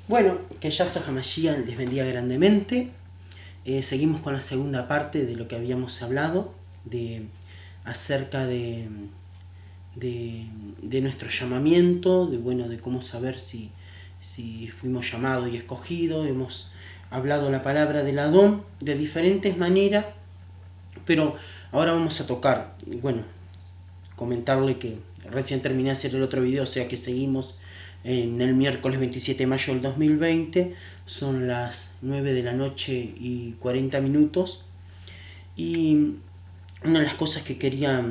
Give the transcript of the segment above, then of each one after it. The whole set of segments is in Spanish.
Bueno, que Yahshua HaMashiach les bendiga grandemente. Seguimos con la segunda parte de lo que habíamos hablado, acerca de nuestro llamamiento, de cómo saber si fuimos llamados y escogidos. Hemos hablado la palabra del Adón de diferentes maneras, pero ahora vamos a tocar, comentarle que recién terminé de hacer el otro video, o sea que seguimos en el miércoles 27 de mayo del 2020, son las 9 de la noche y 40 minutos, y una de las cosas que quería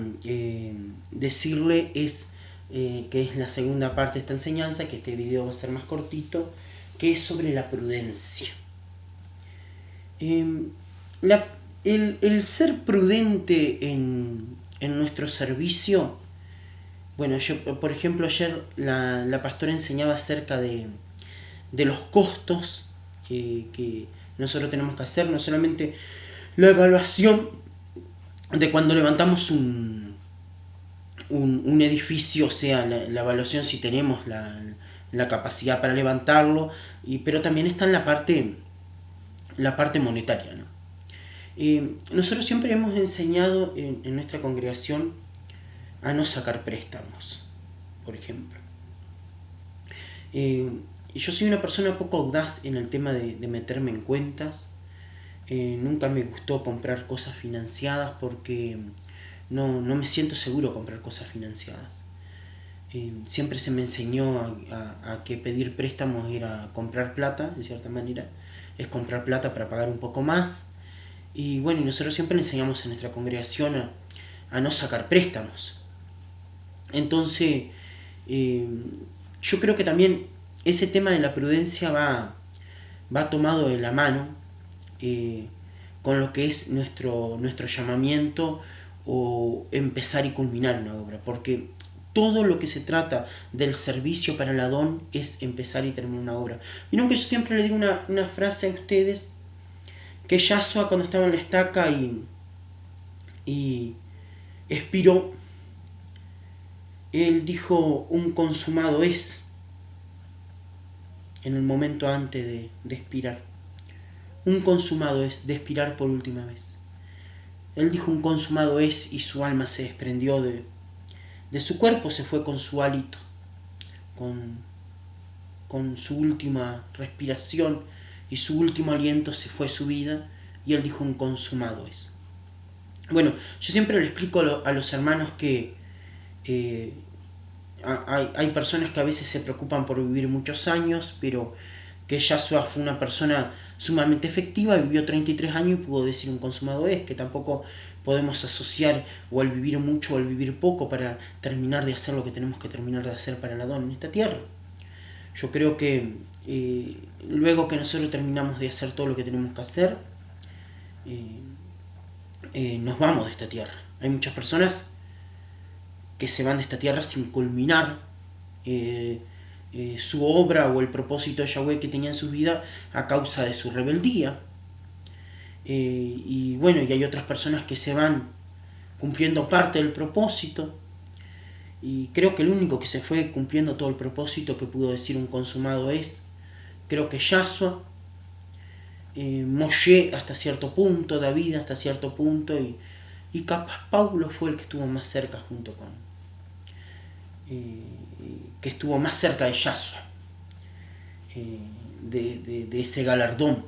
decirle es que es la segunda parte de esta enseñanza, que este video va a ser más cortito, que es sobre la prudencia. El ser prudente en nuestro servicio. Bueno, yo, por ejemplo, ayer la pastora enseñaba acerca de los costos que nosotros tenemos que hacer, no solamente la evaluación de cuando levantamos un edificio, o sea, la evaluación si tenemos la capacidad para levantarlo, pero también está en la parte monetaria, ¿no? Nosotros siempre hemos enseñado en nuestra congregación a no sacar préstamos, por ejemplo. Yo soy una persona poco audaz en el tema de meterme en cuentas. Nunca me gustó comprar cosas financiadas porque no me siento seguro comprar cosas financiadas. Siempre se me enseñó a que pedir préstamos era comprar plata, de cierta manera. Es comprar plata para pagar un poco más. Y bueno, nosotros siempre le enseñamos a nuestra congregación a no sacar préstamos. Entonces, yo creo que también ese tema de la prudencia va tomado de la mano con lo que es nuestro llamamiento o empezar y culminar una obra, porque todo lo que se trata del servicio para el Adón es empezar y terminar una obra. Vieron que yo siempre le digo una frase a ustedes, que Yahshua cuando estaba en la estaca y expiró, él dijo un consumado es en el momento antes de expirar. Un consumado es, de expirar por última vez. Él dijo un consumado es y su alma se desprendió de su cuerpo, se fue con su hálito, con su última respiración y su último aliento se fue su vida, y él dijo un consumado es. Bueno, yo siempre le explico a los hermanos que hay personas que a veces se preocupan por vivir muchos años, pero que Yahshua fue una persona sumamente efectiva, vivió 33 años y pudo decir un consumado es, que tampoco podemos asociar o el vivir mucho o el vivir poco para terminar de hacer lo que tenemos que terminar de hacer para el Adón en esta tierra. Yo creo que luego que nosotros terminamos de hacer todo lo que tenemos que hacer, nos vamos de esta tierra. Hay muchas personas que se van de esta tierra sin culminar su obra o el propósito de Yahweh que tenía en su vida a causa de su rebeldía. Y hay otras personas que se van cumpliendo parte del propósito. Y creo que el único que se fue cumpliendo todo el propósito, que pudo decir un consumado es, creo que Yahshua, Moshe hasta cierto punto, David hasta cierto punto, y capaz Paulo fue el que estuvo más cerca junto con, que estuvo más cerca de Yahshua, de ese galardón,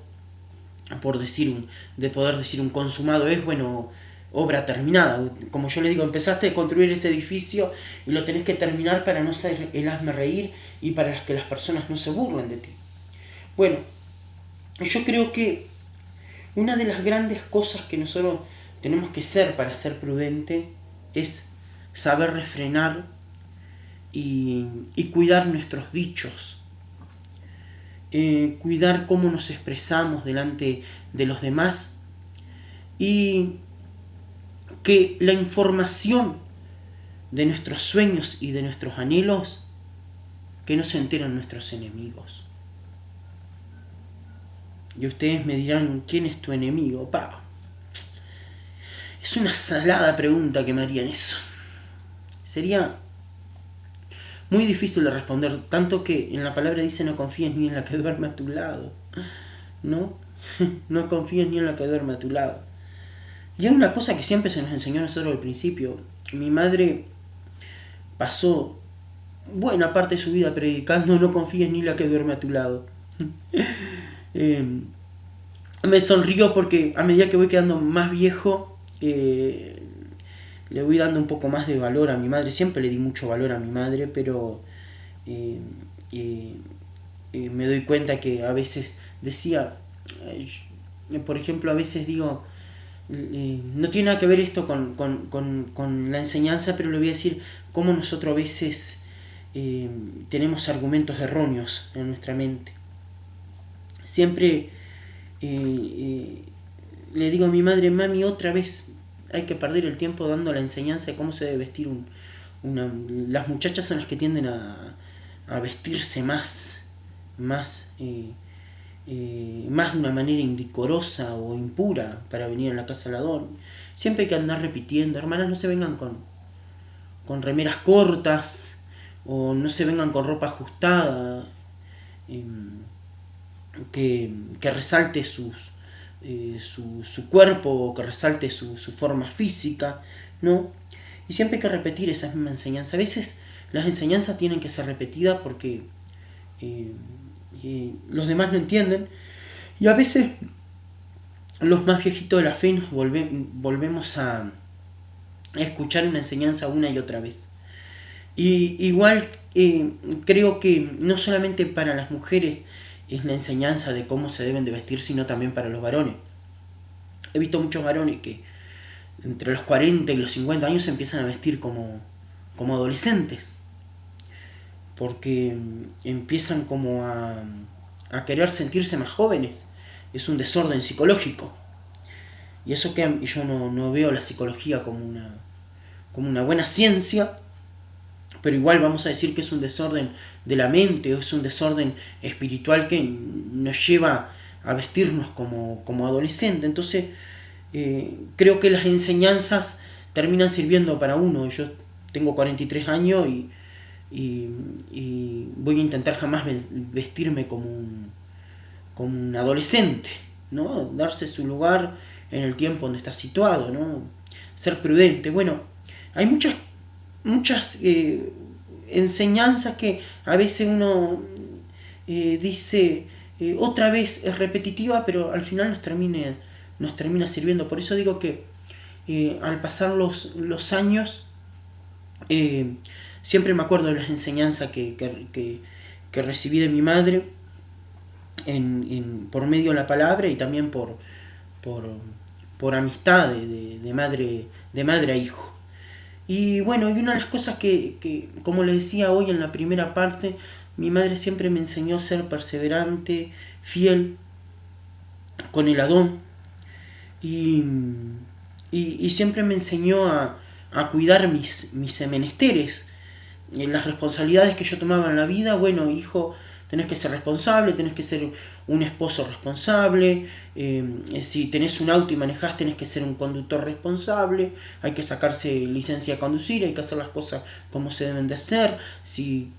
de poder decir un consumado es, obra terminada. Como yo le digo, empezaste a construir ese edificio y lo tenés que terminar para no ser el hazme reír y para que las personas no se burlen de ti. Bueno, yo creo que una de las grandes cosas que nosotros tenemos que ser para ser prudente es saber refrenar y cuidar nuestros dichos, cuidar cómo nos expresamos delante de los demás, y que la información de nuestros sueños y de nuestros anhelos, que no se enteren nuestros enemigos. Y ustedes me dirán, ¿quién es tu enemigo? Es una salada pregunta que me harían eso. Sería, muy difícil de responder, tanto que en la palabra dice no confíes ni en la que duerme a tu lado, ¿no? No confíes ni en la que duerme a tu lado. Y hay una cosa que siempre se nos enseñó a nosotros al principio. Mi madre pasó buena parte de su vida predicando no confíes ni en la que duerme a tu lado. Me sonrío porque a medida que voy quedando más viejo, le voy dando un poco más de valor a mi madre. Siempre le di mucho valor a mi madre, pero eh, eh, me doy cuenta que a veces decía, por ejemplo, a veces digo, no tiene nada que ver esto con la enseñanza, pero le voy a decir cómo nosotros a veces tenemos argumentos erróneos en nuestra mente. Siempre le digo a mi madre, mami, otra vez hay que perder el tiempo dando la enseñanza de cómo se debe vestir las muchachas son las que tienden a vestirse más de una manera indecorosa o impura para venir a la casa del Adón. Siempre hay que andar repitiendo, hermanas, no se vengan con remeras cortas o no se vengan con ropa ajustada que resalte su cuerpo o que resalte su forma física, ¿no? Y siempre hay que repetir esa misma enseñanza. A veces las enseñanzas tienen que ser repetidas porque los demás no entienden, y a veces los más viejitos de la fe nos volvemos a escuchar una enseñanza una y otra vez. Y igual creo que no solamente para las mujeres es la enseñanza de cómo se deben de vestir, sino también para los varones. He visto muchos varones que entre los 40 y los 50 años se empiezan a vestir como adolescentes, porque empiezan como a querer sentirse más jóvenes. Es un desorden psicológico. Y eso que yo no veo la psicología como una buena ciencia, pero igual vamos a decir que es un desorden de la mente, o es un desorden espiritual que nos lleva a vestirnos como adolescente. Entonces creo que las enseñanzas terminan sirviendo para uno. Yo tengo 43 años y voy a intentar jamás vestirme como un adolescente, ¿no? Darse su lugar en el tiempo donde está situado, ¿no? Ser prudente. Bueno, hay muchas enseñanzas que a veces uno dice otra vez es repetitiva, pero al final nos termina sirviendo. Por eso digo que al pasar los años siempre me acuerdo de las enseñanzas que recibí de mi madre por medio de la palabra y también por amistad de madre a hijo. Y bueno, y una de las cosas que, como les decía hoy en la primera parte, mi madre siempre me enseñó a ser perseverante, fiel con el Adón, y siempre me enseñó a cuidar mis menesteres, las responsabilidades que yo tomaba en la vida. Bueno, hijo, tenés que ser responsable, tenés que ser un esposo responsable, si tenés un auto y manejás tenés que ser un conductor responsable, hay que sacarse licencia de conducir, hay que hacer las cosas como se deben de hacer, si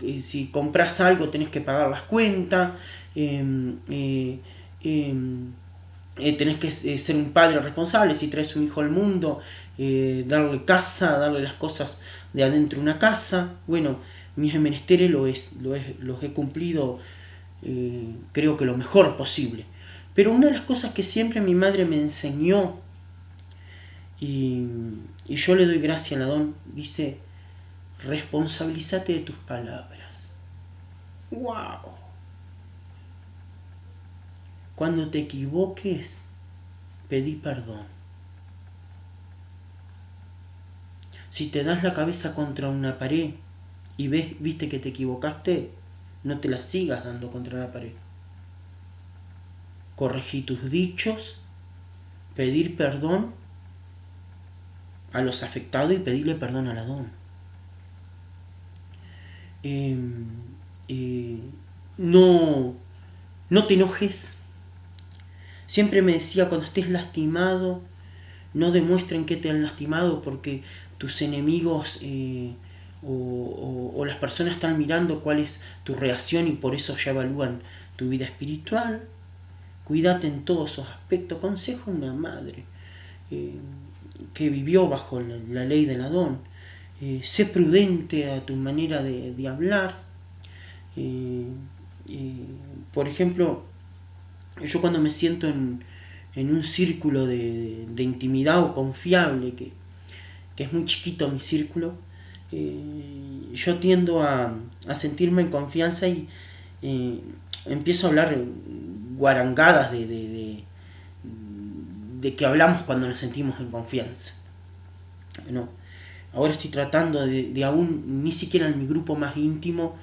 compras algo tenés que pagar las cuentas, tenés que ser un padre responsable, si traes un hijo al mundo, darle casa, darle las cosas de adentro de una casa. Bueno, mis menesteres los he cumplido, creo que lo mejor posible. Pero una de las cosas que siempre mi madre me enseñó, y yo le doy gracias a Adón, dice, responsabilízate de tus palabras. ¡Wow! Cuando te equivoques, pedí perdón. Si te das la cabeza contra una pared y viste que te equivocaste, no te la sigas dando contra la pared. Corregí tus dichos, pedir perdón a los afectados y pedirle perdón al Adón. No te enojes. Siempre me decía, cuando estés lastimado, no demuestren que te han lastimado, porque tus enemigos o las personas están mirando cuál es tu reacción y por eso ya evalúan tu vida espiritual. Cuídate en todos esos aspectos. Consejo a una madre eh, que vivió bajo la ley del Adón. Sé prudente a tu manera de hablar. Eh, por ejemplo, yo cuando me siento en un círculo de intimidad o confiable, que es muy chiquito mi círculo, yo tiendo a sentirme en confianza y empiezo a hablar guarangadas de que hablamos cuando nos sentimos en confianza. ¿No? Ahora estoy tratando de aún, ni siquiera en mi grupo más íntimo,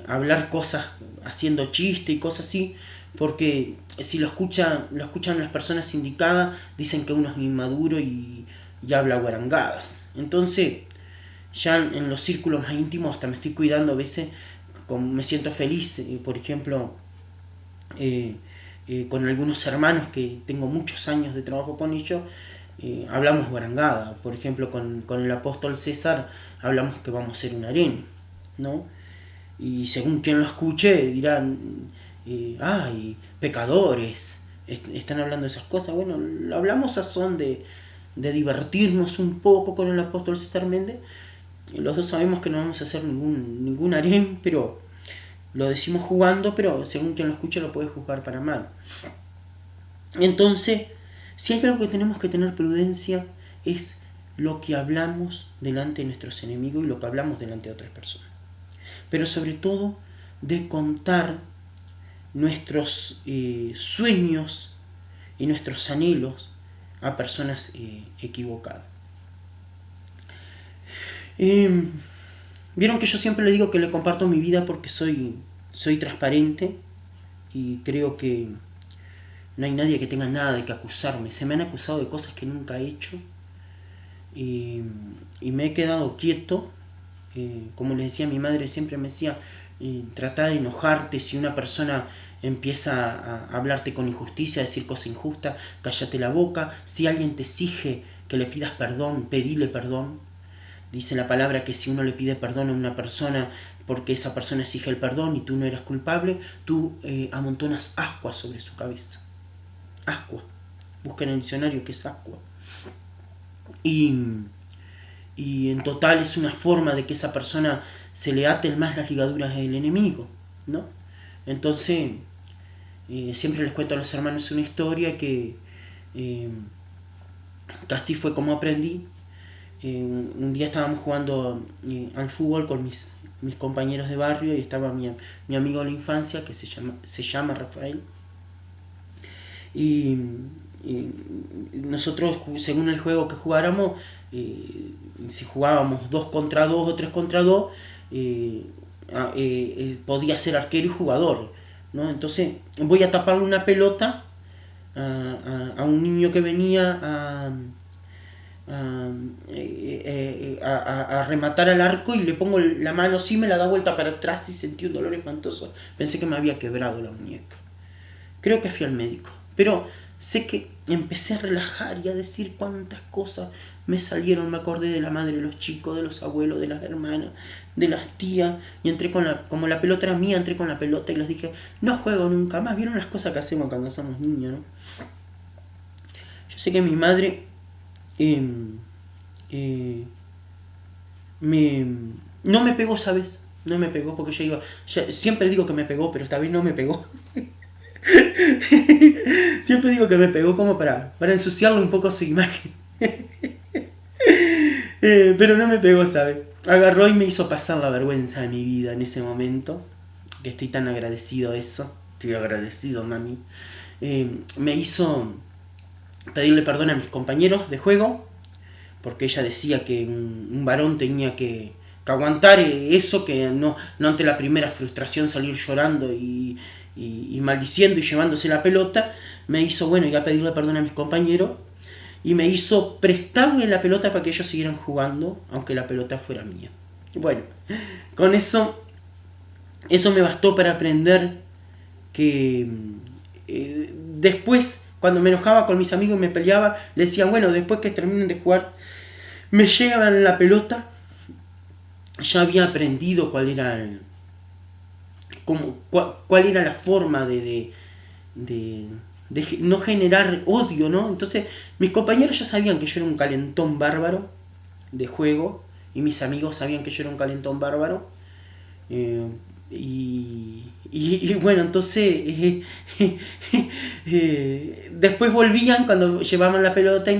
hablar cosas, haciendo chistes y cosas así, porque si lo escuchan las personas indicadas, dicen que uno es inmaduro y habla guarangadas. Entonces, ya en los círculos más íntimos hasta me estoy cuidando a veces, como me siento feliz, por ejemplo, con algunos hermanos que tengo muchos años de trabajo con ellos, hablamos guarangada. Por ejemplo, con el apóstol César hablamos que vamos a hacer un harén, ¿no? Y según quien lo escuche dirán, ay, pecadores, están hablando de esas cosas. Bueno, lo hablamos a son de divertirnos un poco con el apóstol César Méndez. Los dos sabemos que no vamos a hacer ningún harén, pero lo decimos jugando, pero según quien lo escuche lo puede juzgar para mal. Entonces, si hay algo que tenemos que tener prudencia, es lo que hablamos delante de nuestros enemigos y lo que hablamos delante de otras personas. Pero sobre todo, de contar nuestros sueños y nuestros anhelos a personas equivocadas. Vieron que yo siempre le digo que le comparto mi vida porque soy transparente y creo que no hay nadie que tenga nada de que acusarme. Se me han acusado de cosas que nunca he hecho y me he quedado quieto. Como les decía, mi madre siempre me decía, trata de enojarte si una persona empieza a hablarte con injusticia, a decir cosas injustas, cállate la boca. Si alguien te exige que le pidas perdón, pedile perdón. Dice la palabra que si uno le pide perdón a una persona porque esa persona exige el perdón y tú no eres culpable, tú amontonas ascuas sobre su cabeza. Ascua. Busca en el diccionario qué es ascua. Y en total es una forma de que esa persona se le aten más las ligaduras del enemigo, ¿no? Entonces, siempre les cuento a los hermanos una historia que así fue como aprendí. Un día estábamos jugando al fútbol con mis compañeros de barrio y estaba mi amigo de la infancia que se llama Rafael. Y nosotros, según el juego que jugáramos, si jugábamos 2 contra 2 o 3 contra 2, podía ser arquero y jugador, ¿no? Entonces voy a taparle una pelota a un niño que venía a rematar al arco y le pongo la mano así, me la da vuelta para atrás y sentí un dolor espantoso. Pensé que me había quebrado la muñeca. Creo que fui al médico. Pero sé que empecé a relajar y a decir cuántas cosas me salieron. Me acordé de la madre de los chicos, de los abuelos, de las hermanas, de las tías. Y entré como la pelota era mía, entré con la pelota y les dije, no juego nunca más. ¿Vieron las cosas que hacemos cuando somos niños, no? Yo sé que mi madre no me pegó, ¿sabes? No me pegó porque siempre digo que me pegó, pero esta vez no me pegó. Siempre digo que me pegó como para ensuciarle un poco su imagen. Pero no me pegó, ¿sabes? Agarró y me hizo pasar la vergüenza de mi vida en ese momento. Que estoy tan agradecido a eso. Estoy agradecido, mami. Me hizo pedirle perdón a mis compañeros de juego. Porque ella decía que un varón tenía que aguantar eso, que no ante la primera frustración salir llorando y maldiciendo y llevándose la pelota. Me hizo, bueno, iba a pedirle perdón a mis compañeros y me hizo prestarle la pelota para que ellos siguieran jugando, aunque la pelota fuera mía. Bueno, con eso me bastó para aprender que después, cuando me enojaba con mis amigos y me peleaba, les decía, bueno, después que terminen de jugar, me llevan la pelota ya había aprendido cuál era la forma de no generar odio, ¿no? Entonces mis compañeros ya sabían que yo era un calentón bárbaro de juego y mis amigos sabían que yo era un calentón bárbaro. eh, y bueno, entonces después volvían cuando llevaban la pelota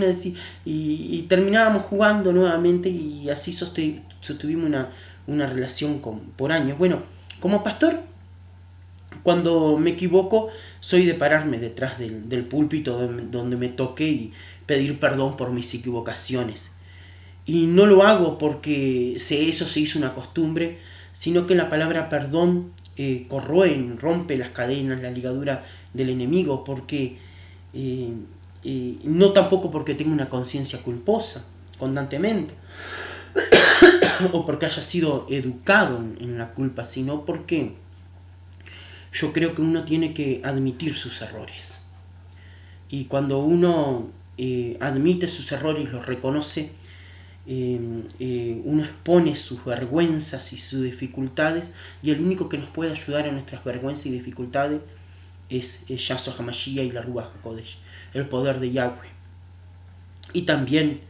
y terminábamos jugando nuevamente y así sostuvimos una relación por años. Bueno, como pastor, cuando me equivoco, soy de pararme detrás del púlpito donde me toque y pedir perdón por mis equivocaciones. Y no lo hago porque eso se hizo una costumbre, sino que la palabra perdón corroe, rompe las cadenas, la ligadura del enemigo, porque eh, no tampoco porque tenga una conciencia culposa constantemente, o porque haya sido educado en la culpa, sino porque yo creo que uno tiene que admitir sus errores. Y cuando uno admite sus errores y los reconoce, uno expone sus vergüenzas y sus dificultades, y el único que nos puede ayudar en nuestras vergüenzas y dificultades es Yahshua HaMashiach y la Ruach HaKodesh, el poder de Yahweh. Y también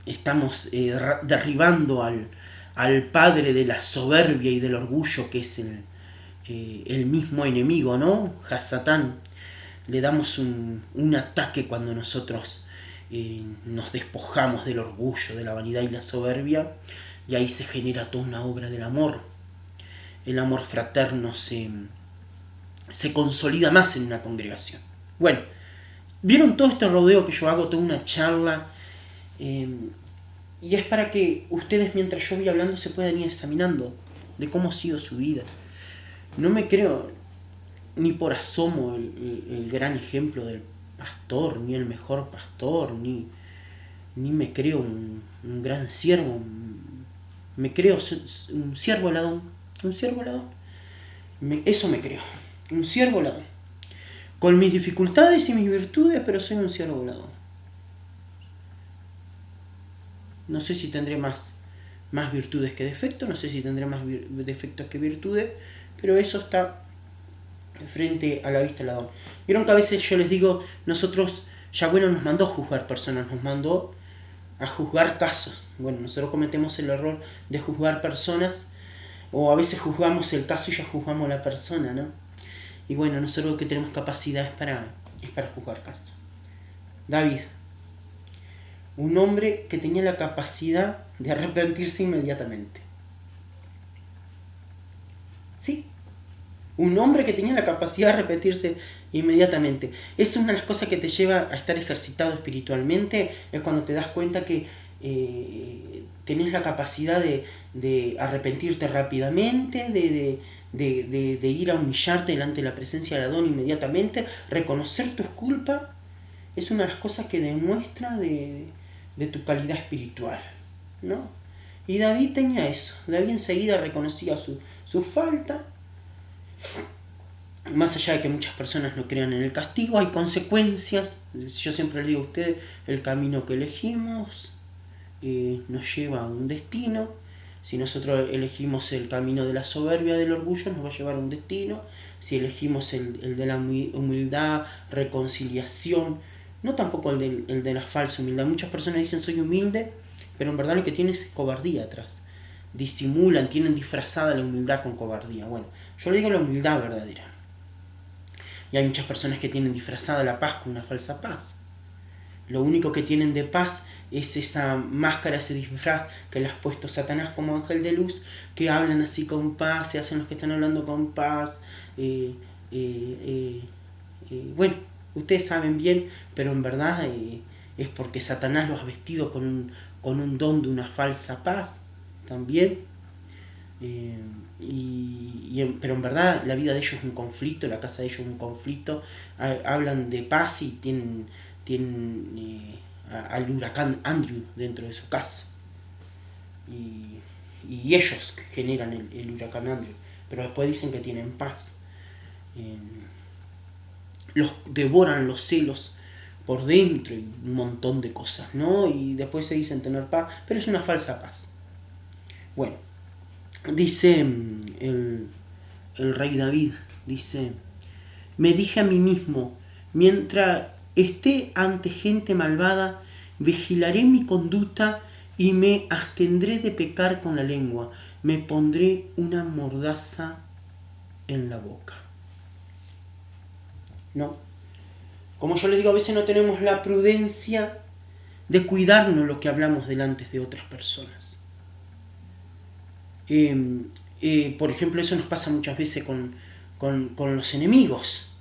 estamos derribando al padre de la soberbia y del orgullo, que es el mismo enemigo, ¿no? Hasatán. Le damos un ataque cuando nosotros nos despojamos del orgullo, de la vanidad y la soberbia, y ahí se genera toda una obra del amor. El amor fraterno se consolida más en una congregación. Bueno, vieron todo este rodeo que yo hago, toda una charla, y es para que ustedes, mientras yo voy hablando, se puedan ir examinando de cómo ha sido su vida. No me creo ni por asomo el gran ejemplo del pastor, ni el mejor pastor, ni me creo un gran siervo. Me creo un siervo ladón. Un siervo ladón. Eso me creo. Un siervo ladón. Con mis dificultades y mis virtudes, pero soy un siervo ladón. No sé si tendré más virtudes que defectos, no sé si tendré más defectos que virtudes, pero eso está frente a la vista del ladón. Vieron que a veces yo les digo, nosotros, Yahweh no nos mandó a juzgar personas, nos mandó a juzgar casos. Bueno, nosotros cometemos el error de juzgar personas, o a veces juzgamos el caso y ya juzgamos la persona, ¿no? Y bueno, nosotros que tenemos capacidad es para juzgar casos. David, un hombre que tenía la capacidad de arrepentirse inmediatamente. ¿Sí? Un hombre que tenía la capacidad de arrepentirse inmediatamente. Es una de las cosas que te lleva a estar ejercitado espiritualmente, es cuando te das cuenta que tenés la capacidad de arrepentirte rápidamente, de ir a humillarte delante de la presencia del Adón inmediatamente, reconocer tus culpas. Es una de las cosas que demuestra de tu calidad espiritual, ¿no? Y David tenía eso. David enseguida reconocía su falta. Más allá de que muchas personas no crean en el castigo, hay consecuencias. Yo siempre les digo a ustedes, el camino que elegimos nos lleva a un destino. Si nosotros elegimos el camino de la soberbia, del orgullo, nos va a llevar a un destino. Si elegimos el de la humildad, reconciliación, no tampoco el de la falsa humildad. Muchas personas dicen soy humilde, pero en verdad lo que tienen es cobardía atrás. Disimulan, tienen disfrazada la humildad con cobardía. Bueno, yo le digo la humildad verdadera. Y hay muchas personas que tienen disfrazada la paz con una falsa paz. Lo único que tienen de paz es esa máscara, ese disfraz que le has puesto Satanás como ángel de luz, que hablan así con paz, se hacen los que están hablando con paz. Bueno, ustedes saben bien, pero en verdad es porque Satanás los ha vestido con un don de una falsa paz también. Pero en verdad la vida de ellos es un conflicto, la casa de ellos es un conflicto. Hablan de paz y tienen al huracán Andrew dentro de su casa, y ellos generan el huracán Andrew, pero después dicen que tienen paz. Los devoran los celos por dentro y un montón de cosas, ¿no? Y después se dicen tener paz, pero es una falsa paz. Bueno, dice el rey David, dice, me dije a mí mismo, mientras esté ante gente malvada, vigilaré mi conducta y me abstendré de pecar con la lengua. Me pondré una mordaza en la boca. ¿No? Como yo les digo, a veces no tenemos la prudencia de cuidarnos lo que hablamos delante de otras personas. Por ejemplo, eso nos pasa muchas veces con los enemigos.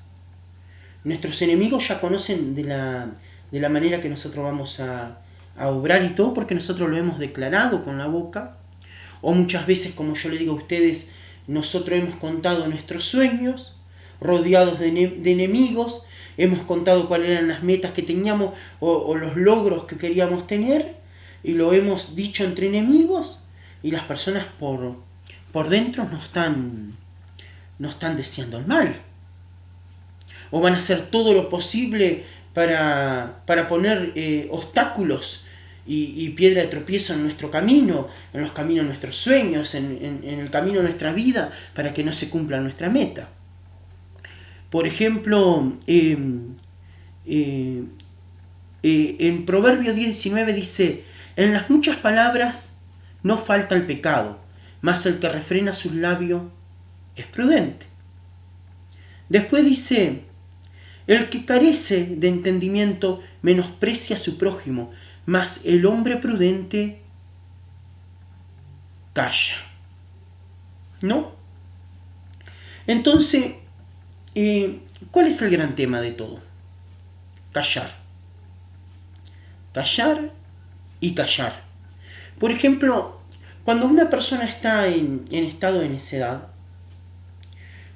Nuestros enemigos ya conocen de la manera que nosotros vamos a obrar y todo, porque nosotros lo hemos declarado con la boca. O muchas veces, como yo le digo a ustedes, nosotros hemos contado nuestros sueños, rodeados de enemigos, hemos contado cuáles eran las metas que teníamos o los logros que queríamos tener, y lo hemos dicho entre enemigos, y las personas por dentro no están deseando el mal. O van a hacer todo lo posible para poner obstáculos y piedra de tropiezo en nuestro camino, en los caminos de nuestros sueños, en el camino de nuestra vida, para que no se cumpla nuestra meta. Por ejemplo, en Proverbio 10:19 dice, en las muchas palabras no falta el pecado, mas el que refrena sus labios es prudente. Después dice, el que carece de entendimiento menosprecia a su prójimo, mas el hombre prudente calla. ¿No? Entonces, ¿cuál es el gran tema de todo? Callar. Callar y callar. Por ejemplo, cuando una persona está en estado de necedad,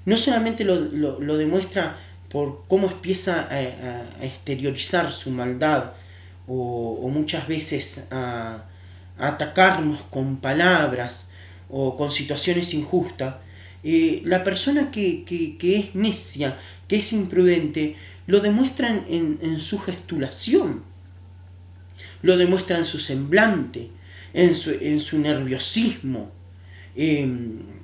no solamente lo demuestra por cómo empieza a exteriorizar su maldad o muchas veces a atacarnos con palabras o con situaciones injustas, la persona que es necia, que es imprudente, lo demuestra en su gestulación, lo demuestra en su semblante, en su nerviosismo, en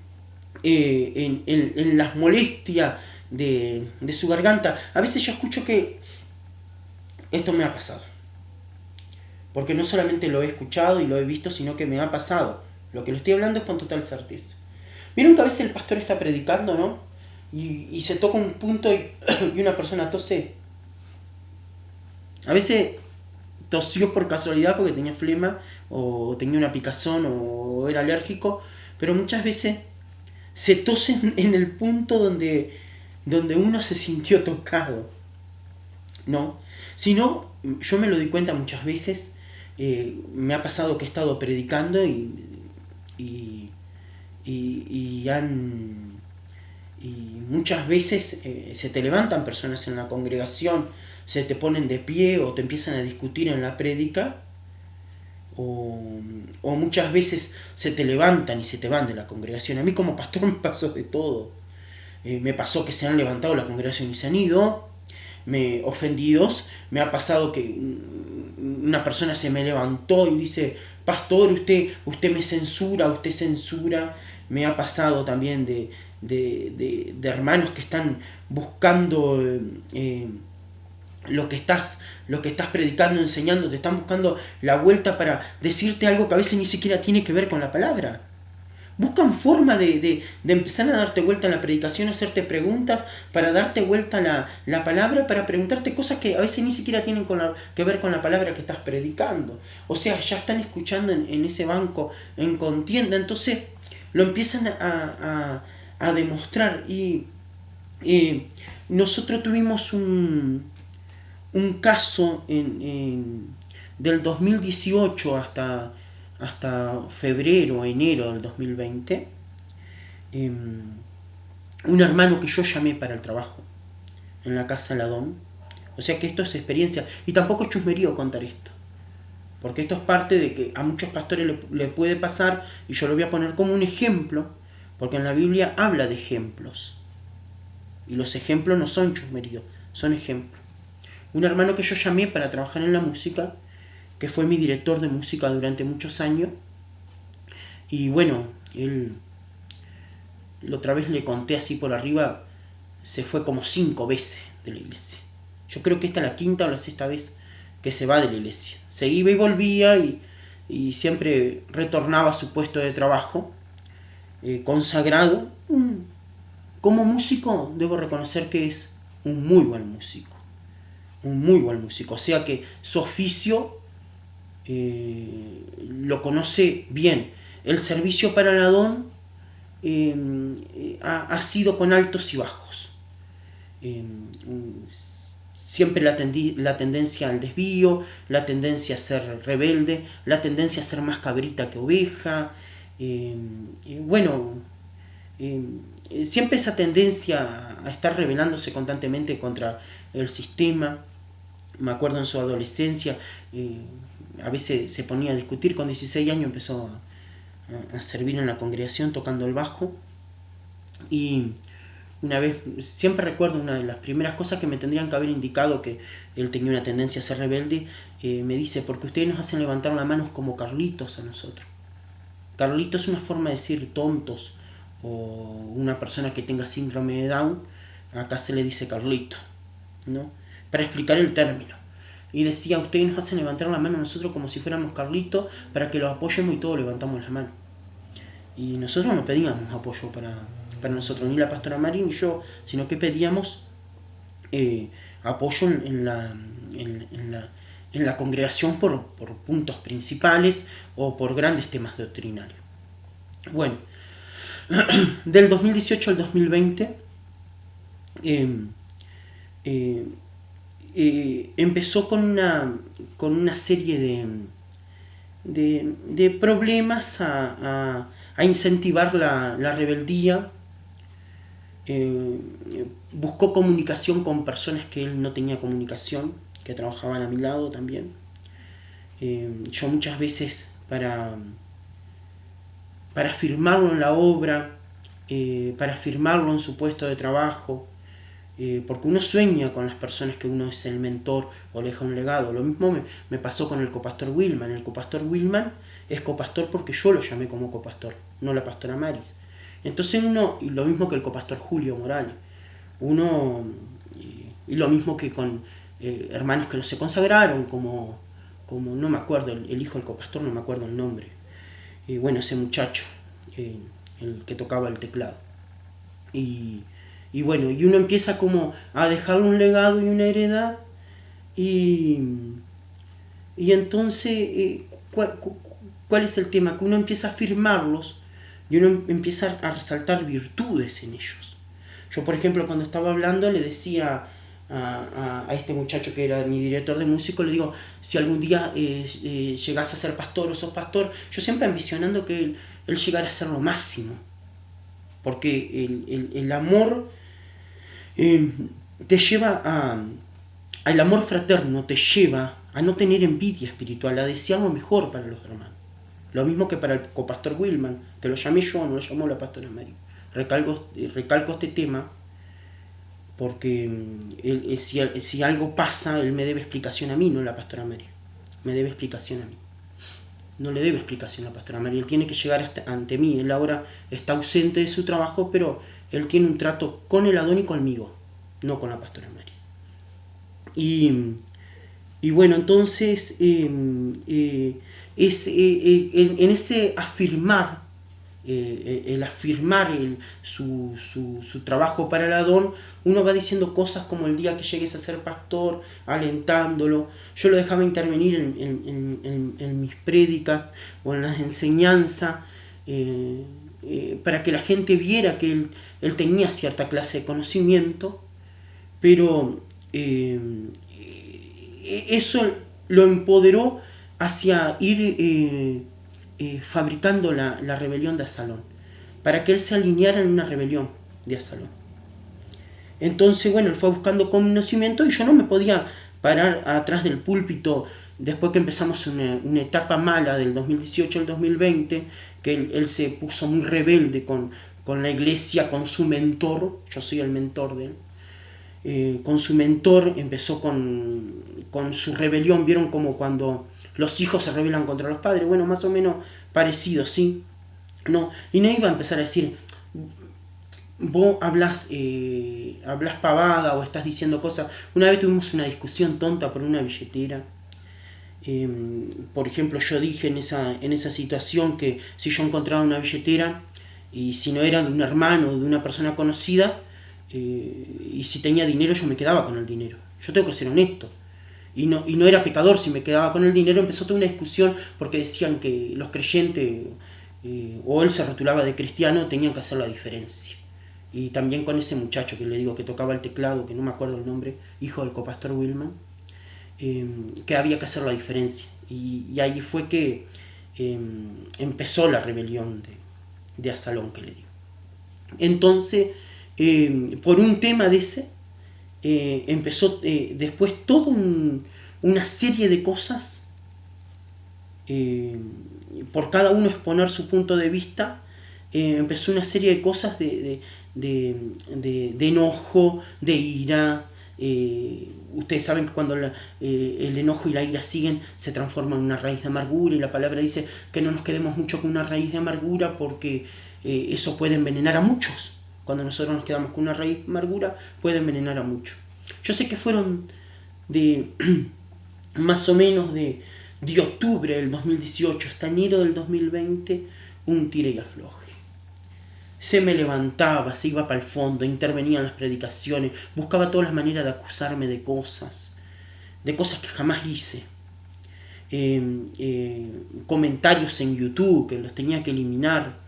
las molestias de su garganta. A veces yo escucho que esto me ha pasado, porque no solamente lo he escuchado y lo he visto, sino que me ha pasado. Lo que lo estoy hablando es con total certeza. Vieron que a veces el pastor está predicando, ¿no? Y se toca un punto y una persona tose. A veces tosió por casualidad porque tenía flema o tenía una picazón o era alérgico, pero muchas veces se tose en el punto donde uno se sintió tocado, ¿no? Si no, yo me lo di cuenta muchas veces, me ha pasado que he estado predicando y muchas veces se te levantan personas en la congregación, se te ponen de pie o te empiezan a discutir en la prédica, o muchas veces se te levantan y se te van de la congregación. A mí como pastor me pasó de todo. Me pasó que se han levantado la congregación y se han ido, ofendidos. Me ha pasado que una persona se me levantó y dice, pastor, usted me censura, usted censura. Me ha pasado también de hermanos que están buscando lo que estás predicando, enseñando, te están buscando la vuelta para decirte algo que a veces ni siquiera tiene que ver con la palabra. Buscan forma de empezar a darte vuelta en la predicación, hacerte preguntas, para darte vuelta la palabra, para preguntarte cosas que a veces ni siquiera tienen que ver con la palabra que estás predicando. O sea, ya están escuchando en ese banco en contienda, entonces lo empiezan a demostrar. Y nosotros tuvimos un caso del 2018 hasta febrero, enero del 2020, un hermano que yo llamé para el trabajo en la casa Ladón. O sea que esto es experiencia, y tampoco es chusmerío contar esto, porque esto es parte de que a muchos pastores le puede pasar, y yo lo voy a poner como un ejemplo, porque en la Biblia habla de ejemplos, y los ejemplos no son chusmerío, son ejemplos. Un hermano que yo llamé para trabajar en la música, que fue mi director de música durante muchos años, Y bueno, él, la otra vez le conté así por arriba, se fue como 5 veces de la iglesia. Yo creo que esta es la quinta o la sexta vez que se va de la iglesia. Se iba y volvía y siempre retornaba a su puesto de trabajo consagrado. Como músico debo reconocer que es un muy buen músico. Un muy buen músico. O sea que su oficio lo conoce bien. El servicio para el Adón ha sido con altos y bajos. Eh, Siempre la tendencia al desvío, la tendencia a ser rebelde, la tendencia a ser más cabrita que oveja. Bueno, siempre esa tendencia a estar rebelándose constantemente contra el sistema. Me acuerdo en su adolescencia, a veces se ponía a discutir. Con 16 años empezó a servir en la congregación tocando el bajo. Y una vez, siempre recuerdo una de las primeras cosas que me tendrían que haber indicado que él tenía una tendencia a ser rebelde. Me dice: porque ustedes nos hacen levantar las manos como Carlitos a nosotros. Carlitos es una forma de decir tontos, o una persona que tenga síndrome de Down. Acá se le dice Carlito, ¿no? Para explicar el término. Y decía: ustedes nos hacen levantar la mano a nosotros como si fuéramos Carlitos, para que los apoyemos, y todos levantamos la mano. Y nosotros no pedíamos apoyo para nosotros, ni la pastora Mari ni yo, sino que pedíamos apoyo en la congregación por puntos principales o por grandes temas doctrinarios. Bueno, del 2018 al 2020 empezó con una serie de problemas a incentivar la rebeldía. Buscó comunicación con personas que él no tenía comunicación, que trabajaban a mi lado también. Yo muchas veces para firmarlo en la obra, para firmarlo en su puesto de trabajo, porque uno sueña con las personas que uno es el mentor o le deja un legado. Lo mismo me pasó con el copastor Wilman. El copastor Wilman es copastor porque yo lo llamé como copastor, no la pastora Maris. Entonces uno, y lo mismo que el copastor Julio Morales, y lo mismo que con hermanos que no se consagraron, como no me acuerdo, el hijo del copastor, no me acuerdo el nombre. Bueno, ese muchacho, el que tocaba el teclado. Y bueno, y uno empieza como a dejarle un legado y una heredad. Y entonces, ¿cuál es el tema? Que uno empieza a firmarlos y uno empieza a resaltar virtudes en ellos. Yo, por ejemplo, cuando estaba hablando, le decía a este muchacho que era mi director de músico, le digo: si algún día llegás a ser pastor o sos pastor, yo siempre ambicionando que él llegara a ser lo máximo. Porque el amor te lleva el amor fraterno te lleva a no tener envidia espiritual, a desear lo mejor para los hermanos. Lo mismo que para el copastor Wilman, que lo llamé yo, no lo llamó la pastora Mari. Recalco este tema porque si algo pasa, él me debe explicación a mí, no la pastora Mari. Me debe explicación a mí. No le debe explicación a la pastora Mari. Él tiene que llegar ante mí. Él ahora está ausente de su trabajo, pero él tiene un trato con el Adón y conmigo, no con la pastora Mari. Y bueno, entonces en ese afirmar, el afirmar su trabajo para el Adón, uno va diciendo cosas como: el día que llegues a ser pastor, alentándolo. Yo lo dejaba intervenir en mis prédicas o en las enseñanzas, para que la gente viera que él tenía cierta clase de conocimiento, pero eso lo empoderó hacia ir fabricando la rebelión de Absalón, para que él se alineara en una rebelión de Absalón. Entonces, bueno, él fue buscando conocimiento y yo no me podía parar atrás del púlpito después que empezamos una etapa mala del 2018 al 2020, que él se puso muy rebelde con la iglesia, con su mentor. Yo soy el mentor de él. Con su mentor empezó con su rebelión. ¿Vieron como cuando los hijos se rebelan contra los padres? Bueno, más o menos parecido, ¿sí? No, y no iba a empezar a decir, vos hablas pavada o estás diciendo cosas. Una vez tuvimos una discusión tonta por una billetera. Por ejemplo, yo dije en esa situación que si yo encontraba una billetera y si no era de un hermano o de una persona conocida, y si tenía dinero yo me quedaba con el dinero. Yo tengo que ser honesto. Y no era pecador si me quedaba con el dinero. Empezó toda una discusión porque decían que los creyentes, o él se rotulaba de cristiano, tenían que hacer la diferencia. Y también con ese muchacho que le digo que tocaba el teclado, que no me acuerdo el nombre, hijo del copastor Wilman, que había que hacer la diferencia. Y ahí fue que empezó la rebelión de Absalón, que le digo. Entonces, por un tema de ese, empezó después toda una serie de cosas, por cada uno exponer su punto de vista. Empezó una serie de cosas de enojo, de ira. Ustedes saben que cuando el enojo y la ira siguen, se transforman en una raíz de amargura, y la palabra dice que no nos quedemos mucho con una raíz de amargura porque eso puede envenenar a muchos. Cuando nosotros nos quedamos con una raíz de amargura, puede envenenar a muchos. Yo sé que fueron de más o menos de octubre del 2018 hasta enero del 2020, un tire y afloje. Se me levantaba, se iba para el fondo, intervenía en las predicaciones, buscaba todas las maneras de acusarme de cosas que jamás hice. Comentarios en YouTube que los tenía que eliminar.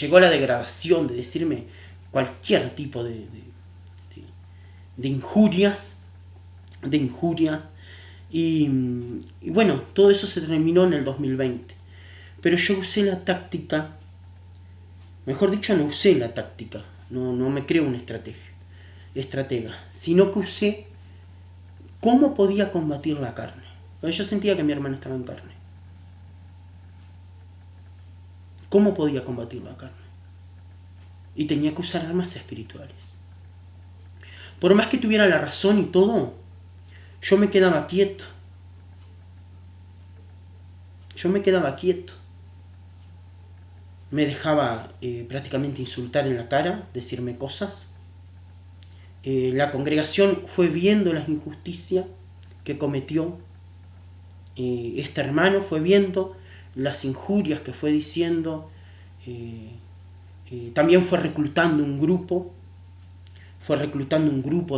Llegó la degradación de decirme cualquier tipo de injurias. Y bueno, todo eso se terminó en el 2020. Pero yo usé la táctica, mejor dicho, no usé la táctica, no me creo un estratega, sino que usé cómo podía combatir la carne. Yo sentía que mi hermano estaba en carne. ¿Cómo podía combatir la carne? Y tenía que usar armas espirituales. Por más que tuviera la razón y todo, yo me quedaba quieto. Me dejaba prácticamente insultar en la cara, decirme cosas. La congregación fue viendo las injusticias que cometió este hermano, fue viendo las injurias que fue diciendo. También fue reclutando un grupo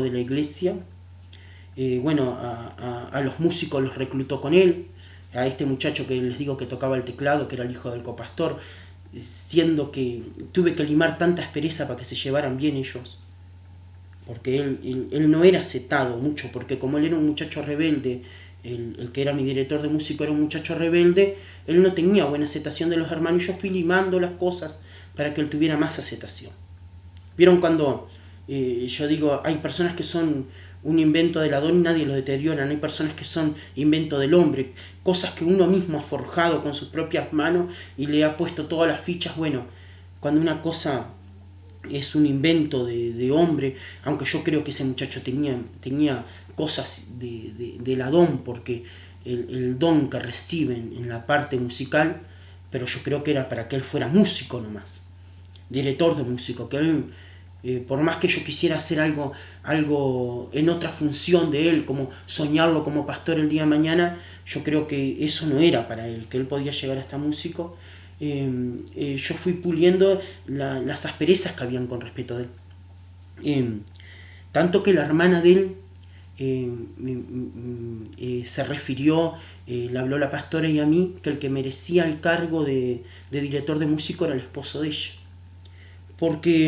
de la iglesia. A los músicos los reclutó con él, a este muchacho que les digo que tocaba el teclado, que era el hijo del copastor, siendo que tuve que limar tanta aspereza para que se llevaran bien ellos, porque él no era aceptado mucho, porque como él era un muchacho rebelde, el que era mi director de músico era un muchacho rebelde, él no tenía buena aceptación de los hermanos, y yo fui limando las cosas para que él tuviera más aceptación. ¿Vieron cuando yo digo, hay personas que son un invento del Adón y nadie lo deteriora? Hay personas que son invento del hombre, cosas que uno mismo ha forjado con sus propias manos y le ha puesto todas las fichas. Bueno, cuando una cosa es un invento de hombre, aunque yo creo que ese muchacho tenía cosas del Adón, porque el don que reciben en la parte musical, pero yo creo que era para que él fuera músico nomás, director de músico, que él, por más que yo quisiera hacer algo en otra función de él, como soñarlo como pastor el día de mañana, yo creo que eso no era para él, que él podía llegar hasta músico. Yo fui puliendo las asperezas que habían con respecto a él. Tanto que la hermana de él se refirió, le habló la pastora y a mí, que el que merecía el cargo de director de músico era el esposo de ella, porque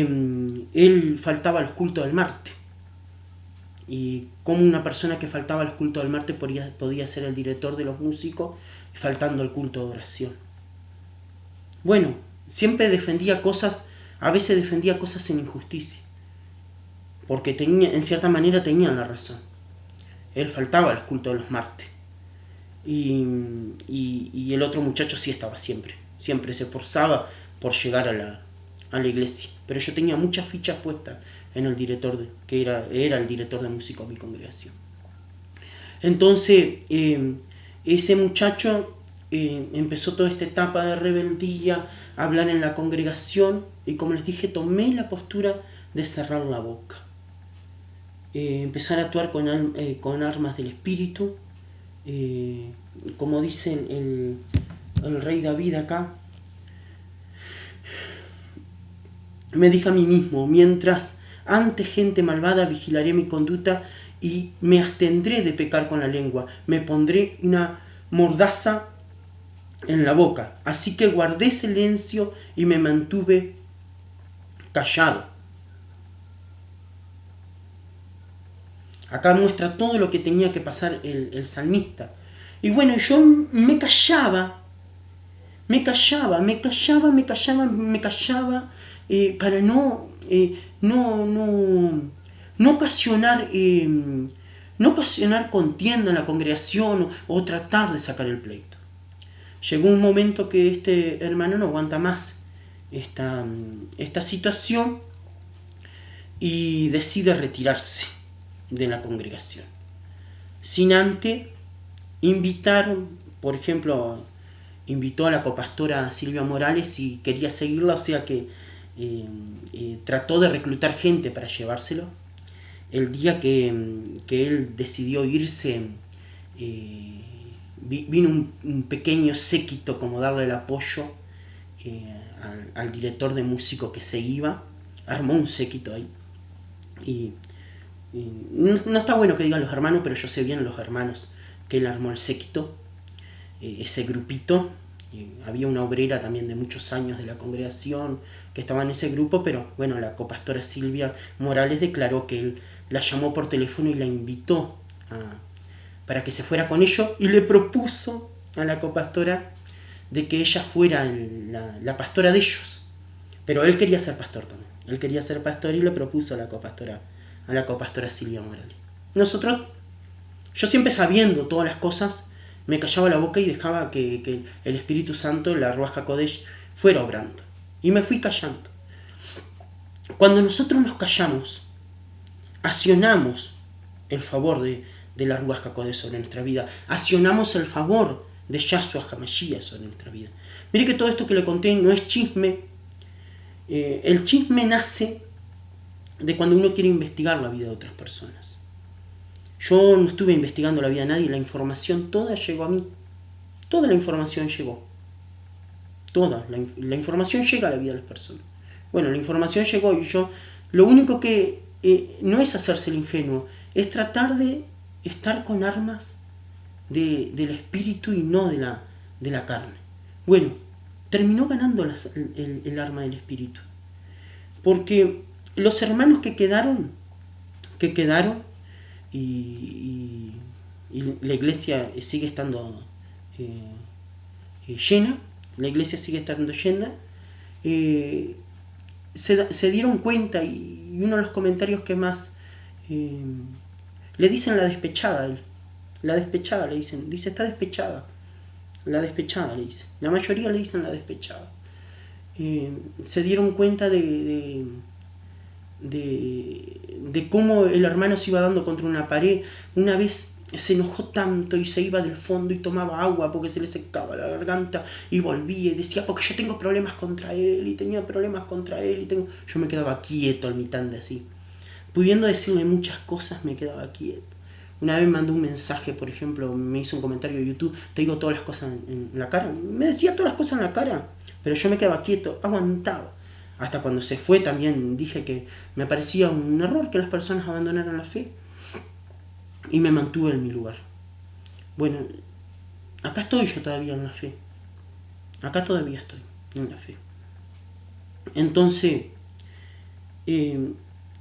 él faltaba a los cultos del martes. Y como una persona que faltaba a los cultos del martes podía ser el director de los músicos faltando al culto de oración. Bueno, siempre defendía cosas, a veces defendía cosas en injusticia, porque en cierta manera tenían la razón. Él faltaba a los cultos de los martes. Y el otro muchacho sí estaba siempre se esforzaba por llegar a la iglesia. Pero yo tenía muchas fichas puestas en el director, que era el director de música de mi congregación. Entonces, ese muchacho empezó toda esta etapa de rebeldía, hablar en la congregación, y como les dije, tomé la postura de cerrar la boca. Empezar a actuar con armas del espíritu, como dice el rey David acá. Me dije a mí mismo: mientras ante gente malvada vigilaré mi conducta y me abstendré de pecar con la lengua, me pondré una mordaza en la boca. Así que guardé silencio y me mantuve callado. Acá muestra todo lo que tenía que pasar el salmista. Y bueno, yo me callaba, para no ocasionar contienda en la congregación o tratar de sacar el pleito. Llegó un momento que este hermano no aguanta más esta situación y decide retirarse de la congregación. Sin antes invitar, por ejemplo, invitó a la copastora Silvia Morales y quería seguirla, o sea que trató de reclutar gente para llevárselo. El día que él decidió irse, vino un pequeño séquito como darle el apoyo al director de músico que se iba, armó un séquito ahí. Y no está bueno que digan los hermanos, pero yo sé bien los hermanos que él armó el séquito, ese grupito. Había una obrera también de muchos años de la congregación que estaba en ese grupo, pero bueno, la copastora Silvia Morales declaró que él la llamó por teléfono y la invitó para que se fuera con ellos, y le propuso a la copastora de que ella fuera la pastora de ellos. Pero él quería ser pastor también. Él quería ser pastor y le propuso a la copastora Silvia Morales. Yo siempre sabiendo todas las cosas, me callaba la boca y dejaba que el Espíritu Santo, la Ruach HaKodesh, fuera obrando. Y me fui callando. Cuando nosotros nos callamos, accionamos el favor de la Ruach HaKodesh sobre nuestra vida. Accionamos el favor de Yahshua HaMashiach sobre nuestra vida. Mire que todo esto que le conté no es chisme. El chisme nace de cuando uno quiere investigar la vida de otras personas. Yo no estuve investigando la vida de nadie, la información toda llegó a mí. Toda la información llegó. Toda la información llega a la vida de las personas. Bueno, la información llegó y yo, lo único que no es hacerse el ingenuo, es tratar de estar con armas del espíritu y no de la carne. Bueno, terminó ganando el arma del espíritu. Porque los hermanos que quedaron, y la iglesia sigue estando llena, se dieron cuenta, y uno de los comentarios que más le dicen la despechada, le dicen, dice está despechada, la despechada le dice, la mayoría le dicen la despechada. Se dieron cuenta de cómo el hermano se iba dando contra una pared. Una vez se enojó tanto y se iba del fondo y tomaba agua porque se le secaba la garganta y volvía y decía, porque yo tengo problemas contra él, y tenía problemas contra él, yo me quedaba quieto al mitad de así, pudiendo decirle muchas cosas, me quedaba quieto. Una vez me mandó un mensaje, por ejemplo, me hizo un comentario de YouTube, te digo todas las cosas en la cara, me decía todas las cosas en la cara, pero yo me quedaba quieto, aguantaba. Hasta cuando se fue también dije que me parecía un error que las personas abandonaran la fe, y me mantuve en mi lugar. Bueno, acá estoy yo todavía en la fe. Acá todavía estoy en la fe. Entonces,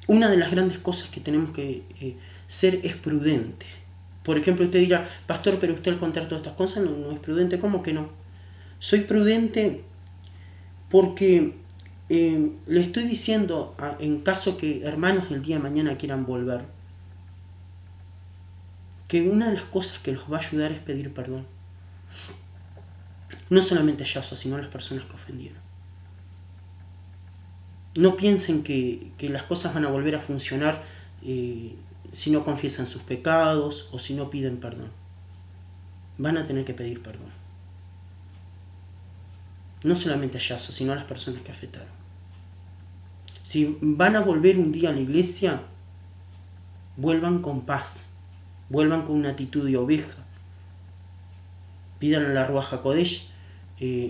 una de las grandes cosas que tenemos que ser es prudente. Por ejemplo, usted dirá, pastor, pero usted al contar todas estas cosas no es prudente. ¿Cómo que no? Soy prudente porque le estoy diciendo, en caso que hermanos el día de mañana quieran volver, que una de las cosas que los va a ayudar es pedir perdón. No solamente a Yahshua, sino a las personas que ofendieron. No piensen que las cosas van a volver a funcionar si no confiesan sus pecados o si no piden perdón. Van a tener que pedir perdón. no solamente a Yaso, sino a las personas que afectaron. Si van a volver un día a la iglesia, vuelvan con paz, vuelvan con una actitud de oveja. Pidan a la Ruach HaKodesh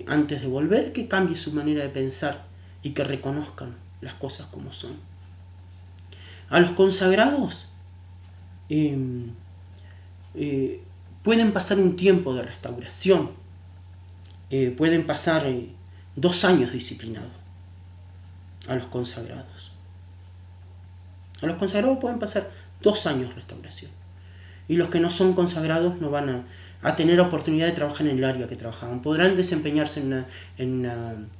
antes de volver que cambie su manera de pensar y que reconozcan las cosas como son. A los consagrados pueden pasar un tiempo de restauración, pueden pasar 2 años disciplinados a los consagrados. A los consagrados pueden pasar 2 años de restauración. Y los que no son consagrados no van a tener oportunidad de trabajar en el área que trabajaban. Podrán desempeñarse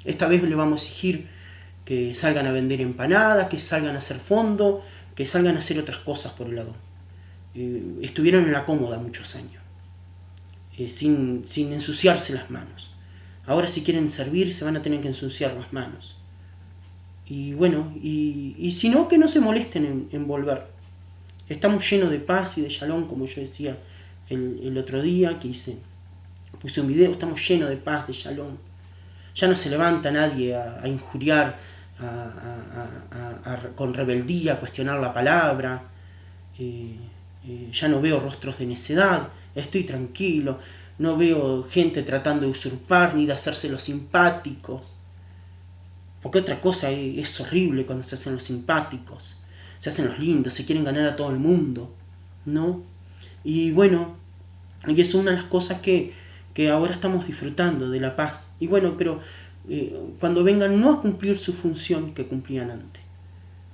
esta vez le vamos a exigir que salgan a vender empanadas, que salgan a hacer fondo, que salgan a hacer otras cosas por el lado. Estuvieron en la cómoda muchos años, sin ensuciarse las manos. Ahora si quieren servir se van a tener que ensuciar las manos. Y bueno, y si no, que no se molesten en volver. Estamos llenos de paz y de shalom, como yo decía el otro día que puse un video. Estamos llenos de paz, de shalom. Ya no se levanta nadie a injuriar, con rebeldía, a cuestionar la palabra. Ya no veo rostros de necedad. Estoy tranquilo. No veo gente tratando de usurpar ni de hacerse los simpáticos. Porque otra cosa es horrible cuando se hacen los simpáticos. Se hacen los lindos, se quieren ganar a todo el mundo, ¿no? Y bueno, y eso es una de las cosas que ahora estamos disfrutando de la paz. Y bueno, pero cuando vengan no a cumplir su función que cumplían antes,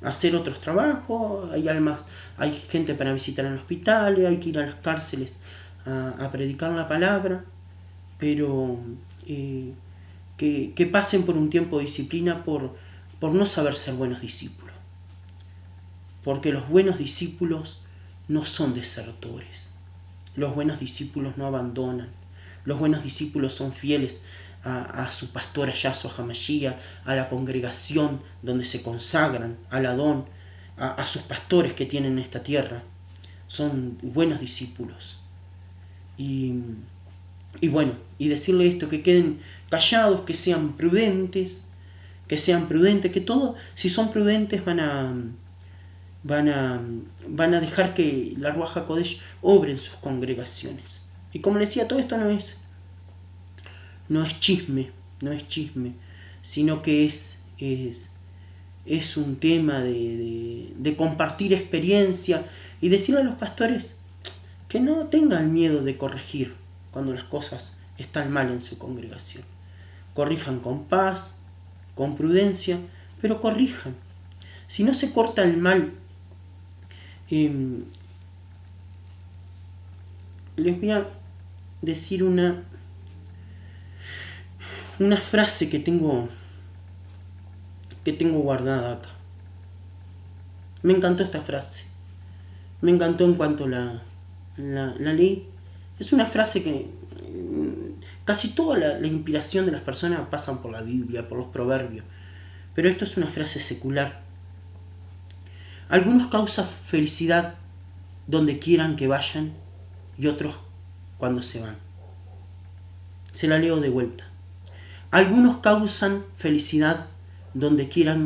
a hacer otros trabajos, hay gente para visitar en los hospitales, hay que ir a las cárceles a predicar la palabra, pero que pasen por un tiempo de disciplina por no saber ser buenos discípulos. Porque los buenos discípulos no son desertores. Los buenos discípulos no abandonan. Los buenos discípulos son fieles a su pastor, a Yahshua HaMashiach, a la congregación donde se consagran, al Adón, a sus pastores que tienen en esta tierra. Son buenos discípulos. Y bueno, y decirle esto, que queden callados, que sean prudentes, que todo, si son prudentes van a dejar que la Ruach HaKodesh obre en sus congregaciones. Y como les decía, todo esto no es chisme, sino que es un tema de compartir experiencia y decirle a los pastores que no tengan miedo de corregir cuando las cosas están mal en su congregación. Corrijan con paz, con prudencia, pero corrijan. Si no se corta el mal, les voy a decir una frase que tengo guardada acá. Me encantó esta frase. Me encantó en cuanto la leí. Es una frase que casi toda la inspiración de las personas pasan por la Biblia, por los proverbios. Pero esto es una frase secular. Algunos causan felicidad donde quieran que vayan y otros cuando se van. Se la leo de vuelta. Algunos causan felicidad donde quiera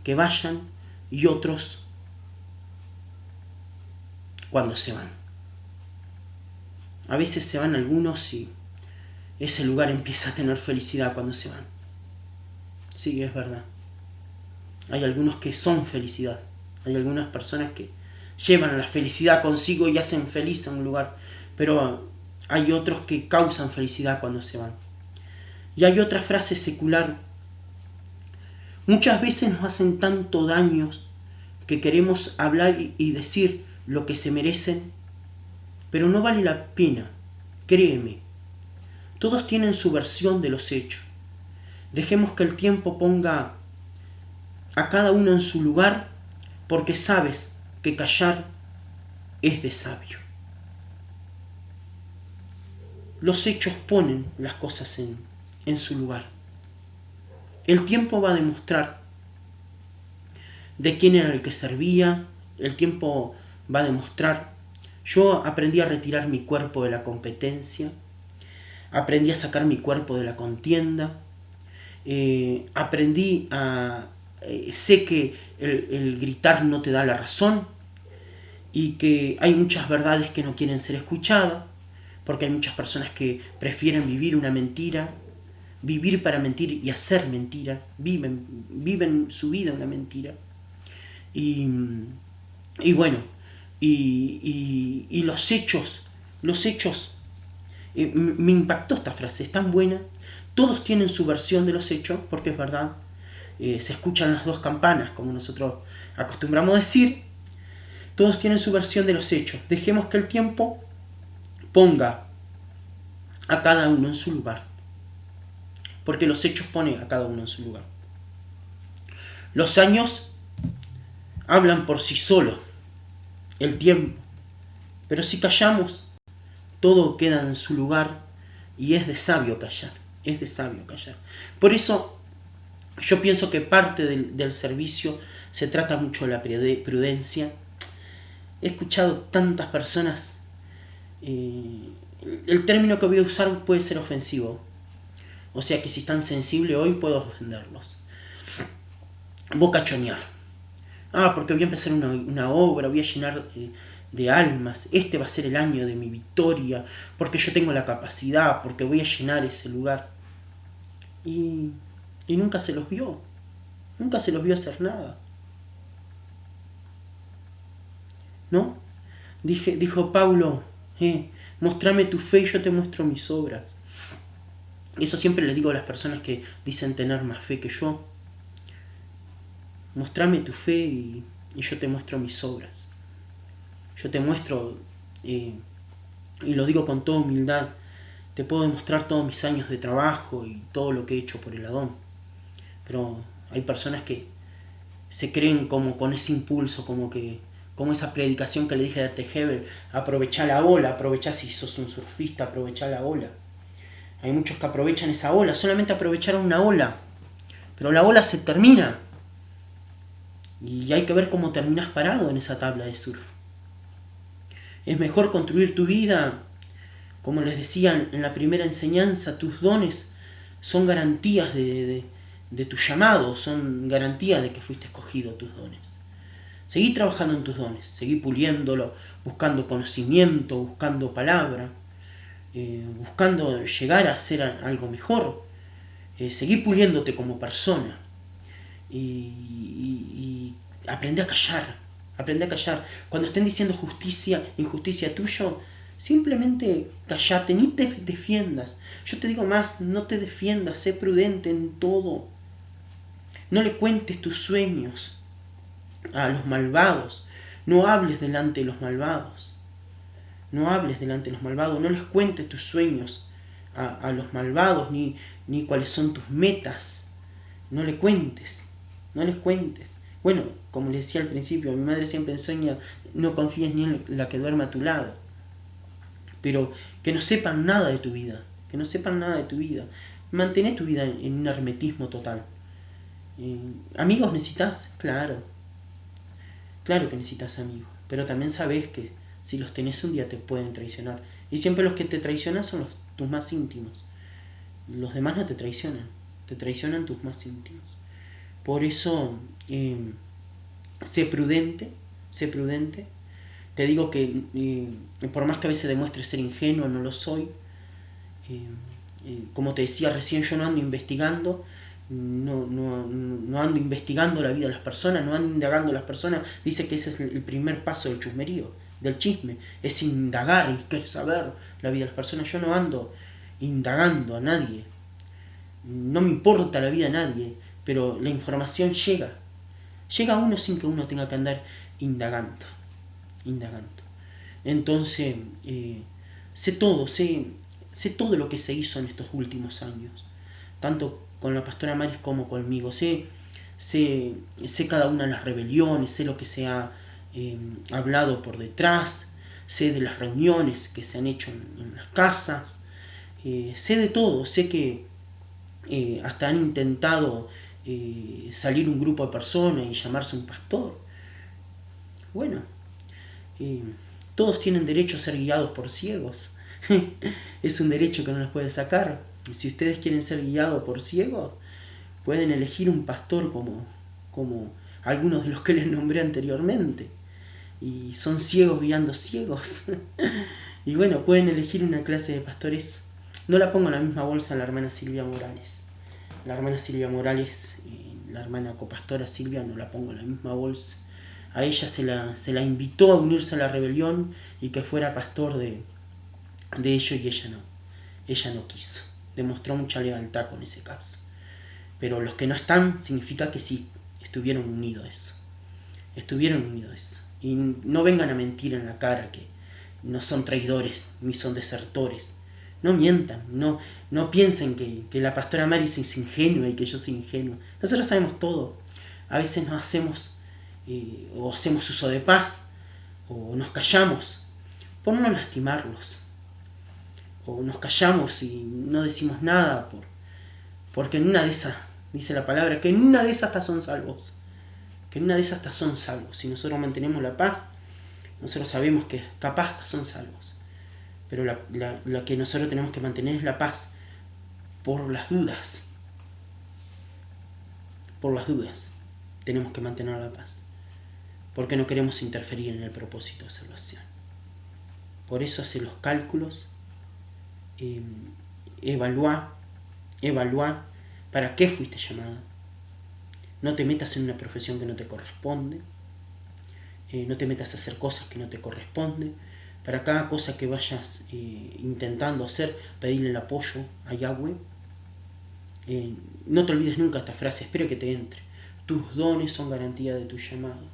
que vayan y otros cuando se van. A veces se van algunos y ese lugar empieza a tener felicidad cuando se van. Sí, es verdad. Hay algunos que son felicidad. Hay algunas personas que llevan la felicidad consigo y hacen feliz a un lugar. Pero hay otros que causan felicidad cuando se van. Y hay otra frase secular. Muchas veces nos hacen tanto daño que queremos hablar y decir lo que se merecen, pero no vale la pena. Créeme. Todos tienen su versión de los hechos. Dejemos que el tiempo ponga a cada uno en su lugar, porque sabes que callar es de sabio. Los hechos ponen las cosas en su lugar. El tiempo va a demostrar de quién era el que servía. El tiempo va a demostrar. Yo aprendí a retirar mi cuerpo de la competencia. aprendí a sacar mi cuerpo de la contienda, sé que el gritar no te da la razón y que hay muchas verdades que no quieren ser escuchadas, porque hay muchas personas que prefieren vivir una mentira, vivir para mentir y hacer mentira, viven su vida una mentira. Y, y bueno, y los hechos, me impactó esta frase, es tan buena. Todos tienen su versión de los hechos, porque es verdad, se escuchan las dos campanas, como nosotros acostumbramos a decir. Todos tienen su versión de los hechos. Dejemos que el tiempo ponga a cada uno en su lugar, porque los hechos ponen a cada uno en su lugar. Los años hablan por sí solos, el tiempo, pero si callamos, todo queda en su lugar y es de sabio callar, es de sabio callar. Por eso yo pienso que parte del servicio se trata mucho de la prudencia. He escuchado tantas personas, el término que voy a usar puede ser ofensivo, o sea que si están sensibles hoy puedo ofenderlos. Bocachonear. Porque voy a empezar una obra, voy a llenar de almas, este va a ser el año de mi victoria, porque yo tengo la capacidad, porque voy a llenar ese lugar. Y nunca se los vio, nunca se los vio hacer nada. ¿No? Dijo Pablo, mostrame tu fe y yo te muestro mis obras. Eso siempre les digo a las personas que dicen tener más fe que yo. Mostrame tu fe y yo te muestro mis obras. Yo te muestro, y lo digo con toda humildad, te puedo demostrar todos mis años de trabajo y todo lo que he hecho por el Adón. Pero hay personas que se creen como con ese impulso, como esa predicación que le dije a Tejebel, aprovechá la ola, aprovechá si sos un surfista, aprovechá la ola. Hay muchos que aprovechan esa ola, solamente aprovecharon una ola, pero la ola se termina y hay que ver cómo terminás parado en esa tabla de surf. Es mejor construir tu vida, como les decía en la primera enseñanza, tus dones son garantías de tu llamado, son garantías de que fuiste escogido tus dones. Seguí trabajando en tus dones, seguí puliéndolo, buscando conocimiento, buscando palabra, buscando llegar a ser algo mejor. Seguí puliéndote como persona y aprende a callar. Aprende a callar. Cuando estén diciendo justicia, injusticia tuyo, simplemente callate, ni te defiendas. Yo te digo más, no te defiendas, sé prudente en todo. No le cuentes tus sueños a los malvados. No hables delante de los malvados. No hables delante de los malvados. No les cuentes tus sueños a los malvados, ni cuáles son tus metas. No le cuentes. No les cuentes. Bueno, como les decía al principio, mi madre siempre enseña, no confíes ni en la que duerme a tu lado. Pero que no sepan nada de tu vida. Que no sepan nada de tu vida. Mantén tu vida en un hermetismo total. ¿Amigos necesitas? Claro. Claro que necesitas amigos. Pero también sabes que si los tenés un día te pueden traicionar. Y siempre los que te traicionan son tus más íntimos. Los demás no te traicionan. Te traicionan tus más íntimos. Por eso, sé prudente, sé prudente. Te digo que por más que a veces demuestre ser ingenuo, no lo soy. Como te decía recién, yo no ando investigando, no ando investigando la vida de las personas, no ando indagando a las personas. Dice que ese es el primer paso del chusmerío, del chisme, es indagar y querer saber la vida de las personas. Yo no ando indagando a nadie, no me importa la vida de nadie, pero la información llega a uno sin que uno tenga que andar indagando. Entonces, sé todo lo que se hizo en estos últimos años, tanto con la pastora Maris como conmigo. Sé cada una de las rebeliones, sé lo que se ha hablado por detrás, sé de las reuniones que se han hecho en las casas, sé de todo, sé que hasta han intentado salir un grupo de personas y llamarse un pastor. Bueno, todos tienen derecho a ser guiados por ciegos. Es un derecho que no les puede sacar. Y si ustedes quieren ser guiados por ciegos, pueden elegir un pastor como algunos de los que les nombré anteriormente. Y son ciegos guiando ciegos. Y bueno, pueden elegir una clase de pastores. No la pongo en la misma bolsa a la hermana Silvia Morales. La hermana Silvia Morales, la hermana copastora Silvia, no la pongo en la misma bolsa. A ella se la invitó a unirse a la rebelión y que fuera pastor de ellos, y ella no. Ella no quiso. Demostró mucha lealtad con ese caso. Pero los que no están, significa que sí, estuvieron unidos. Estuvieron unidos. Y no vengan a mentir en la cara que no son traidores ni son desertores. No mientan, no piensen que la pastora Mari es ingenua y que yo soy ingenuo. Nosotros sabemos todo. A veces nos hacemos o hacemos uso de paz o nos callamos por no lastimarlos. O nos callamos y no decimos nada porque en una de esas, dice la palabra, que en una de esas hasta son salvos. Que en una de esas hasta son salvos. Si nosotros mantenemos la paz, nosotros sabemos que capaz hasta son salvos. Pero la que nosotros tenemos que mantener es la paz por las dudas. Por las dudas tenemos que mantener la paz. Porque no queremos interferir en el propósito de salvación. Por eso hace los cálculos, evalúa para qué fuiste llamado. No te metas en una profesión que no te corresponde. No te metas a hacer cosas que no te corresponden. Para cada cosa que vayas intentando hacer, pedirle el apoyo a Yahweh. No te olvides nunca esta frase, espero que te entre. Tus dones son garantía de tu llamado.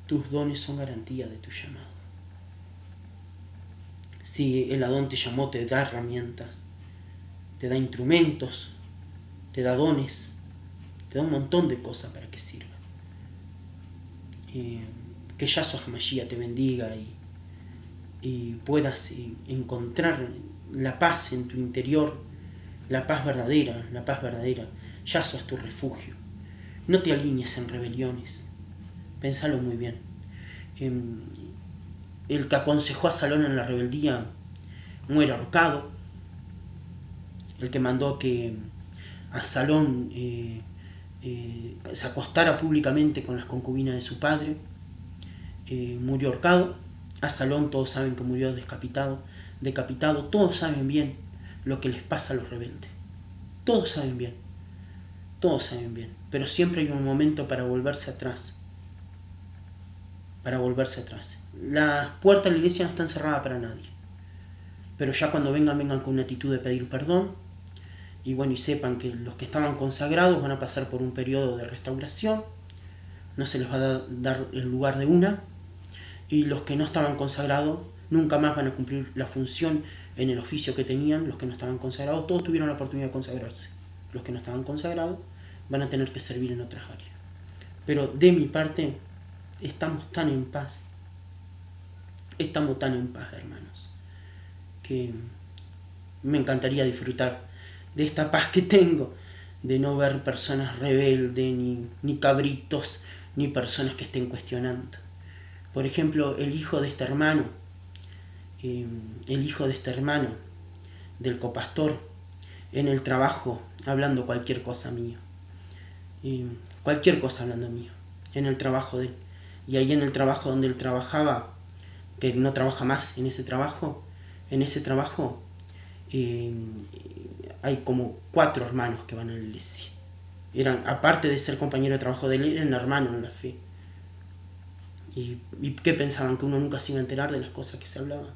Tus dones son garantía de tu llamado. Si el Adón te llamó, te da herramientas, te da instrumentos, te da dones, te da un montón de cosas para que sirva. Que Yahshua HaMashiach te bendiga y puedas encontrar la paz en tu interior, la paz verdadera. Yahshua es tu refugio. No te alinees en rebeliones. Pensalo muy bien. El que aconsejó a Salón en la rebeldía muere ahorcado. El que mandó que a Salón se acostara públicamente con las concubinas de su padre murió ahorcado. A Salón todos saben que murió decapitado. Todos saben bien lo que les pasa a los rebeldes. Todos saben bien. Pero siempre hay un momento para volverse atrás. Las puertas de la iglesia no están cerradas para nadie. Pero ya cuando vengan con una actitud de pedir perdón. Y bueno, y sepan que los que estaban consagrados van a pasar por un periodo de restauración. No se les va a dar el lugar de una. Y los que no estaban consagrados nunca más van a cumplir la función en el oficio que tenían. Los que no estaban consagrados, todos tuvieron la oportunidad de consagrarse. Los que no estaban consagrados van a tener que servir en otras áreas. Pero de mi parte, estamos tan en paz, hermanos, que me encantaría disfrutar de esta paz que tengo, de no ver personas rebeldes, ni cabritos, ni personas que estén cuestionando. Por ejemplo, el hijo de este hermano, del copastor, en el trabajo, hablando cualquier cosa mío, en el trabajo de él. Y ahí en el trabajo donde él trabajaba, que no trabaja más en ese trabajo, hay como 4 hermanos que van a la iglesia. Aparte de ser compañero de trabajo de él, eran hermanos en la fe. ¿Y qué pensaban? ¿Que uno nunca se iba a enterar de las cosas que se hablaban?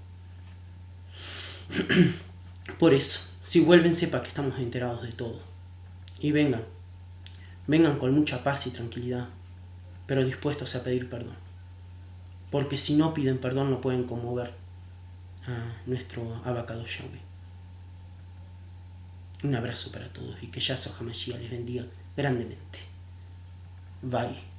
Por eso, si vuelven, sepa que estamos enterados de todo. Y vengan con mucha paz y tranquilidad, pero dispuestos a pedir perdón. Porque si no piden perdón, no pueden conmover a nuestro abacado Yahweh. Un abrazo para todos y que Yahshua HaMashiach les bendiga grandemente. Bye.